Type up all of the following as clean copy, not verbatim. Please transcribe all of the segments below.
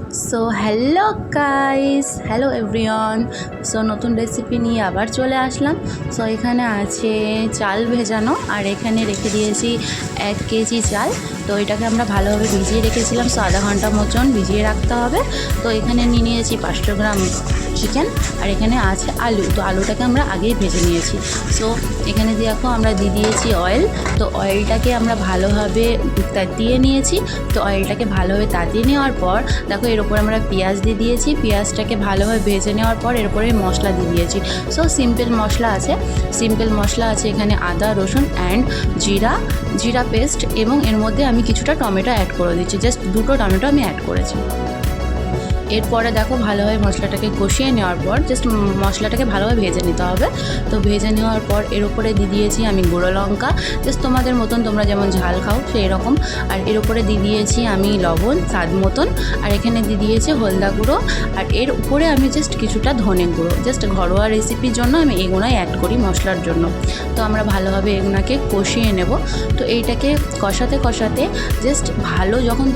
So hello guys, hello everyone. So নতুন recipe নিয়ে আবার চলে আসলাম। সো এখানে আছে চাল ভেজানো, আর এখানে রেখে দিয়েছি 1 কেজি চাল। তো এটাকে আমরা ভালোভাবে ভিজিয়ে রেখেছিলাম, সো আধা ঘন্টা মতন ভিজিয়ে রাখতে হবে। তো এখানে নিয়ে নিয়েছি 500 গ্রাম চিকেন, আর এখানে আছে আলু। তো আলুটাকে আমরা আগেই ভেজে নিয়েছি। সো এখানে দেখো আমরা দিয়ে দিয়েছি অয়েল। তো অয়েলটাকে আমরা ভালোভাবে তাতিয়ে নিয়েছি। তো অয়েলটাকে ভালোভাবে তাতিয়ে নেওয়ার পর দেখো এর উপর আমরা পেঁয়াজ দিয়ে দিয়েছি। পেঁয়াজটাকে ভালোভাবে ভেজে নেওয়ার পর এর উপরে মশলা দিয়ে দিয়েছি। সো সিম্পল মশলা আছে এখানে আদা, রসুন অ্যান্ড জিরা পেস্ট, এবং এর মধ্যে আমি কিছুটা টমেটো অ্যাড করে দিচ্ছি। জাস্ট 2টো টমেটো আমি অ্যাড করেছি। এরপরে দেখো ভালোভাবে মশলাটাকে কষিয়ে নেওয়ার পর জাস্ট মশলাটাকে ভালোভাবে ভেজে নিতে হবে। তো ভেজে নেওয়ার পর এর উপরে দিয়ে দিয়েছি আমি গুঁড়ো লঙ্কা, জাস্ট তোমাদের মতন, তোমরা যেমন ঝাল খাও সেই রকম। আর এর উপরে দিয়ে দিয়েছি আমি লবণ স্বাদ মতন, আর এখানে দিয়ে দিয়েছি হলদা গুঁড়ো, আর এর উপরে আমি জাস্ট কিছুটা ধনে গুঁড়ো। জাস্ট ঘরোয়া রেসিপির জন্য আমি এগুলোই অ্যাড করি মশলার জন্য। তো আমরা ভালোভাবে এগুলোকে কষিয়ে নেব। তো এইটাকে কষাতে কষাতে জাস্ট ভালো যখন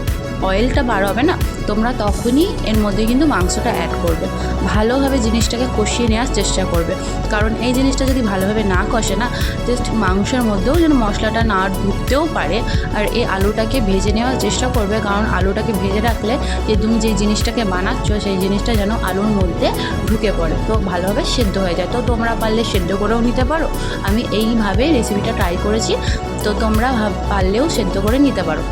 অয়েলটা বার হবে না, তোমরা তখনই এর মধ্যে কিন্তু মাংসটা অ্যাড করবে। ভালোভাবে জিনিসটাকে কষিয়ে নেওয়ার চেষ্টা করবে, কারণ এই জিনিসটা যদি ভালোভাবে না কষে না, জাস্ট মাংসের মধ্যেও যেন মশলাটা না ঢুকতেও পারে। আর এই আলুটাকে ভেজে নেওয়ার চেষ্টা করবে, কারণ আলুটাকে ভেজে রাখলে যে তুমি যে জিনিসটাকে বানাচ্ছ সেই জিনিসটা যেন আলুর মধ্যে ঢুকে পড়ে, তো ভালোভাবে সেদ্ধ হয়ে যায়। তো তোমরা পারলে সেদ্ধ করেও নিতে পারো, আমি এইভাবে রেসিপিটা ট্রাই করেছি। তো তোমরা পারলেও সেদ্ধ করে নিতে পারো।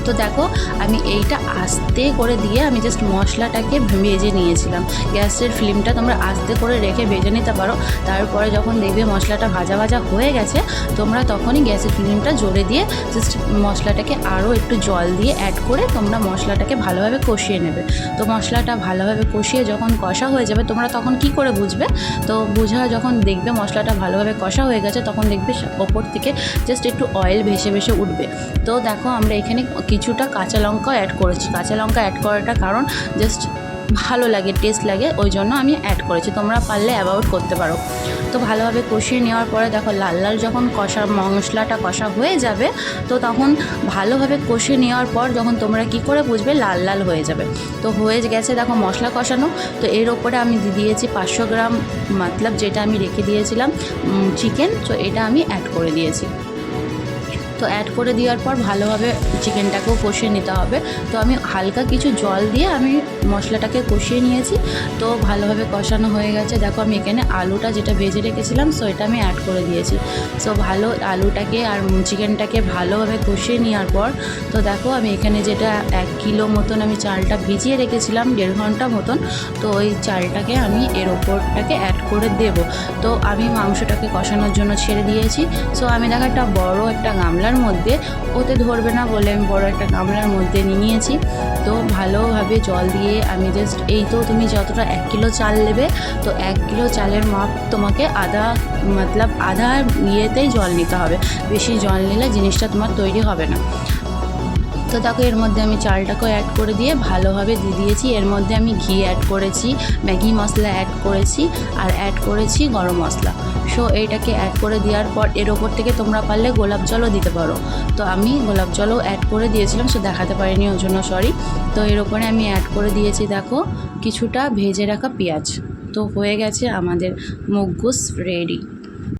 তো দেখো আমি এইটা আস্তে করে দিয়ে আমি জাস্ট মশলাটাকে ভেজে নিয়েছিলাম। গ্যাসের ফ্লেমটা তোমরা আস্তে করে রেখে ভেজে নিতে পারো। তারপরে যখন দেখবে মশলাটা ভাজা ভাজা হয়ে গেছে, তোমরা তখনই গ্যাসের ফ্লেমটা জোরে দিয়ে জাস্ট মশলাটাকে আরও একটু জল দিয়ে অ্যাড করে তোমরা মশলাটাকে ভালোভাবে কষিয়ে নেবে। তো মশলাটা ভালোভাবে কষিয়ে যখন কষা হয়ে যাবে, তোমরা তখন কি করে বুঝবে? তো যখন দেখবে মশলাটা ভালোভাবে কষা হয়ে গেছে, তখন দেখবে ওপর থেকে জাস্ট একটু অয়েল ভেসে ভেসে উঠবে। তো দেখো আমরা এখানে কিছুটা কাঁচা লঙ্কা অ্যাড করেছি। কাঁচা লঙ্কা অ্যাড করাটা কারণ জাস্ট ভালো লাগে, টেস্ট লাগে, ওই জন্য আমি অ্যাড করেছি। তোমরা পারলে অ্যাভয়েড করতে পারো। তো ভালোভাবে কষিয়ে নেওয়ার পরে দেখো লাল লাল যখন মশলাটা কষা হয়ে যাবে, তো তখন ভালোভাবে কষিয়ে নেওয়ার পর যখন তোমরা কি করে বুঝবে লাল লাল হয়ে যাবে, তো হয়ে গেছে দেখো মশলা কষানো। তো এর ওপরে আমি দিয়েছি 500 গ্রাম মতলব যেটা আমি রেখে দিয়েছিলাম চিকেন, তো এটা আমি অ্যাড করে দিয়েছি। তো অ্যাড করে দেওয়ার পর ভালোভাবে চিকেনটাকেও কষিয়ে নিতে হবে। তো আমি হালকা কিছু জল দিয়ে আমি মশলাটাকে কষিয়ে নিয়েছি। তো ভালোভাবে কষানো হয়ে গেছে। দেখো আমি এখানে আলুটা যেটা ভেজে রেখেছিলাম, সো এটা আমি অ্যাড করে দিয়েছি। সো আলুটাকে আর চিকেনটাকে ভালোভাবে কষিয়ে নেওয়ার পর তো দেখো আমি এখানে যেটা 1 কিলো মতন আমি চালটা ভিজিয়ে রেখেছিলাম 1.5 ঘন্টা মতন, তো ওই চালটাকে আমি এর ওপরটাকে অ্যাড করে দেব। তো আমি মাংসটাকে কষানোর জন্য ছেড়ে দিয়েছি। সো আমি দেখো একটা বড় একটা গামলার মধ্যে, ওতে ধরবে না বলে আমি বড় একটা গামলার মধ্যে নিয়েছি। তো ভালোভাবে জল দিয়ে আমি জাস্ট তো তুমি যতটা 1 কিলো চাল নেবে, তো 1 কিলো চালের মাপ তোমাকে আধা ইয়েতেই জল নিতে হবে। বেশি জল নিলে জিনিসটা তোমার তৈরি হবে না। তো দেখো এর মধ্যে আমি চালটাকেও অ্যাড করে দিয়ে ভালোভাবে দিয়ে দিয়েছি। এর মধ্যে আমি ঘি অ্যাড করেছি, ম্যাগি মশলা অ্যাড করেছি, আর অ্যাড করেছি গরম মশলা। সো এইটাকে অ্যাড করে দেওয়ার পর এর ওপর থেকে তোমরা পারলে গোলাপ জলও দিতে পারো। তো আমি গোলাপ জলও অ্যাড করে দিয়েছিলাম, সো দেখাতে পারিনি, ওর জন্য সরি। তো এর ওপরে আমি অ্যাড করে দিয়েছি দেখো কিছুটা ভেজে রাখা পেঁয়াজ। তো হয়ে গেছে আমাদের মুগগুস রেডি।